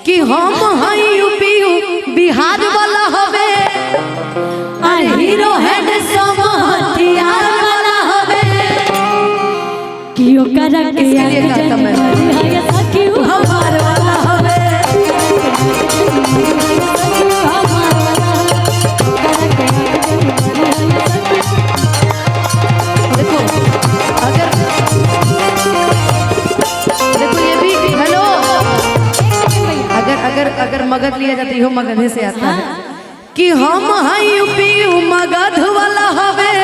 कि हम हई यूपी बिहार वाला हवे आ हीरो हैंडसम हथियार वाला हवे कि ओकरा के लिए गाता मैं सखी हमार वाला हवे। देखो अगर देखो ये भी हेलो अगर मगध लिया जाता है मगध से आता है कि हम हई यूपी मगध वाला हवे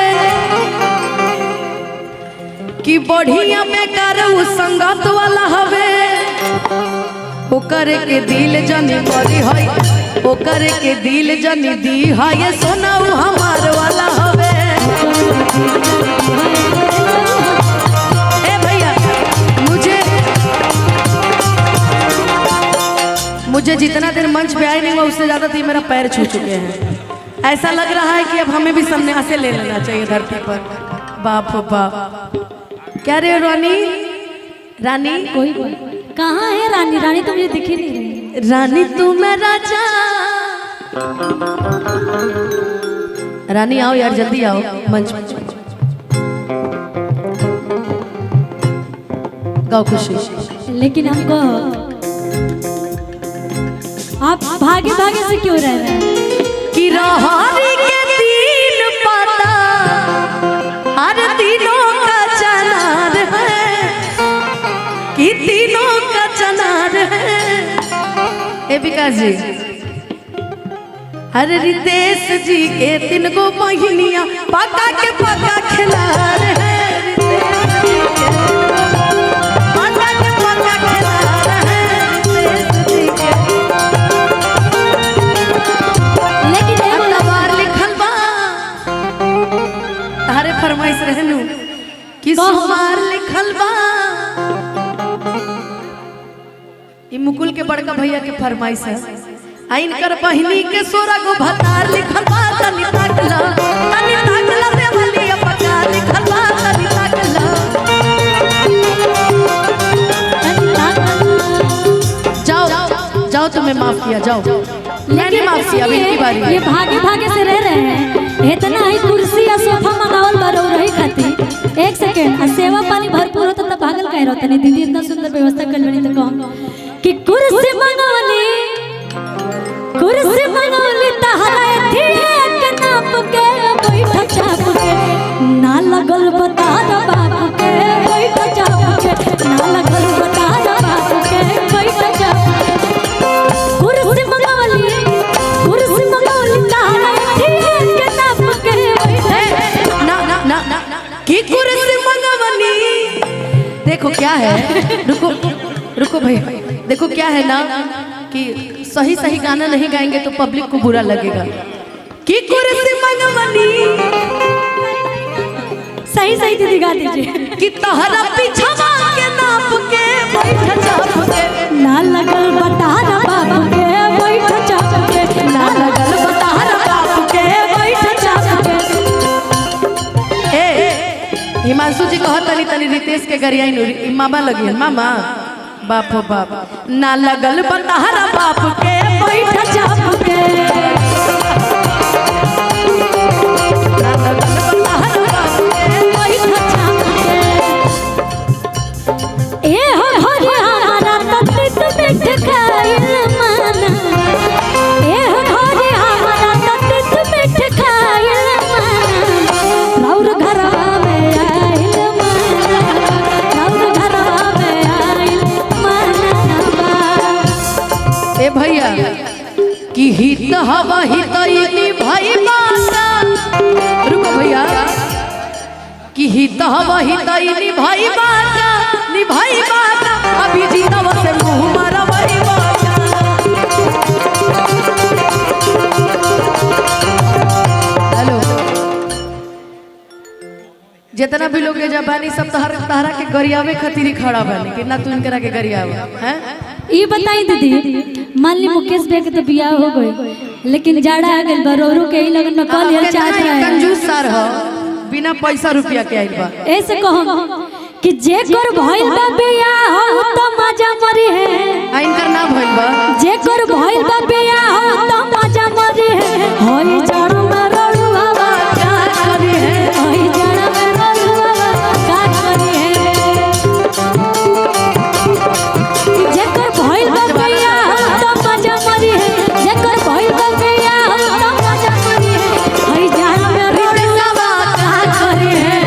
कि बढ़िया बेकार संगत वाला हवे ओकर के दिल जनी बड़ी है ओकर के दिल जनी दी है ये सोना हमार वाला हवे। ए भैया मुझे जितना देर मंच पे आए नहीं हुआ उससे ज्यादा तो मेरा पैर छू चुके हैं। ऐसा लग रहा है कि अब हमें भी संन्यास ले लेना चाहिए धरती पर। बाप हो बाप क्या रे रानी रानी कोई कहाँ है रानी? रानी तो मुझे दिखी नहीं रही। रानी तू मैं राजा रानी आओ यार जल्दी आओ मंच गाओ खुशी। लेकिन हमको आप भागे भागे से क्यों रह रहे हैं? कि रहारी के दिल पता हर तीनों का चनार है कि तीनों का चनार है। ए विकास जी हर रितेश जी के 3 गो बहिनिया पका के पका खिलार है फरमाइश रहनु कि सोमार लिखल बा ई मुकुल के बड़का भैया के फरमाइश है आइन कर बहिनी के 16 गो भतार लिखल बा तनी ताकला देवली पका लिखल बा तनी ताकला। जाओ जाओ तुम्हें माफ किया जाओ मैंने माफ किया अभी की बारी ये भागे भागे से रह रहे हैं इतना ही कुर्सी या सोफा मंगावल बारो रही खाती 1 सेकंड आ सेवा पानी भरपूर होता तब भागल कह रहता नहीं दीदी इतना सुंदर व्यवस्था कर लेनी तो कहूं कि कुर्सी मंगावली तहरा थी के नाप के बैठा चाप के ना लगल बता दो बाबू के बैठा चाप के ना लगल बता दो बाबू के बैठा चाप के कुर्सी मंगावली तहरा थी के नाप के की कुर्सी मंगवनी। देखो क्या है रुको रुको भाई देखो क्या है ना कि सही सही गाना नहीं गाएंगे तो पब्लिक को बुरा लगेगा। की कुर्सी मंगवनी सही सही दीदी गा दीजिए कि तहरा पीछा के नाप के बैठ चाप के ना लगल बता रा बाबू के बैठ चाप के ना लगल बता रा बाबू के बैठ चाप के। हिमांशु जी कहो तनी रितेश के गरियाई नु मामा लगी मामा बाप हो बाप ना लगल बतहरा बाप के बैठ चाप के ना लगल बतहरा बाप के बैठ चाप के। ए हो हरि हमारा तत्त बैठ खाइल माना ए हो हरि हमारा तत्त बैठ खाइल माना राउर घरवा में आइल माना राउर घरवा में आइल माना। ए भैया कि हित हवा हित भाई माता रुको भैया कि हित हवा हित भाई माता निभाई माता अभी जीतवा से मुंह मारा भाई माता। हेलो जितना भी लोग ये जापानी सब तहरा के गरियावे खातिर ही खड़ा बने कि ना तू इनकरा के गरियावा हैं। ये बताई दीदी मान ली मुकेश भाई के तो बियाह हो गई लेकिन जाड़ा आ गइल बरोरू के ही लगन में कॉल चाहत रहे कंजूस सर हो बिना पैसा रुपया के आइल बा ऐसे कहो कि जेकर भइल बा बियाह त मजा मरी है इनकर ना भइल बा जेकर भइल बा बियाह त मजा मरी है होई जड़ में रड़ुआ बा का करी है होई जड़ में रड़ुआ बा का करी है जेकर भइल बा बियाह त मजा मरी है जेकर भइल बा बियाह त मजा मरी है होई जड़ में रड़ुआ बा का करी है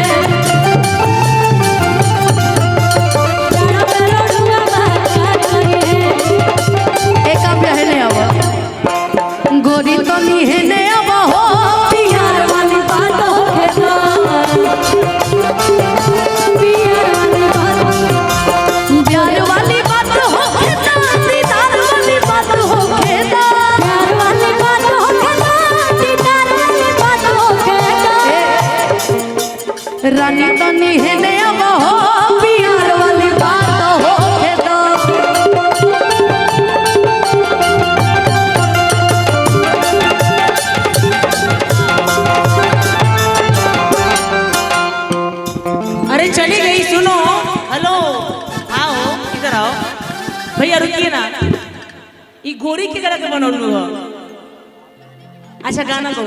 गोरी तो निहने अब हो प्यार वाली बात हो के दो प्यार वाली बात हो के दो दीदार वाली बात हो के दो प्यार वाली बात हो के दो दीदार वाली बात हो के दो रानी तो निहने अब हो प्यार वाली बात हो के दो अरे चली गई सुनो हेलो आओ इधर आओ भैया रुकिए ना ये गोरी के तरह के बनौलू हो अच्छा गाना गाओ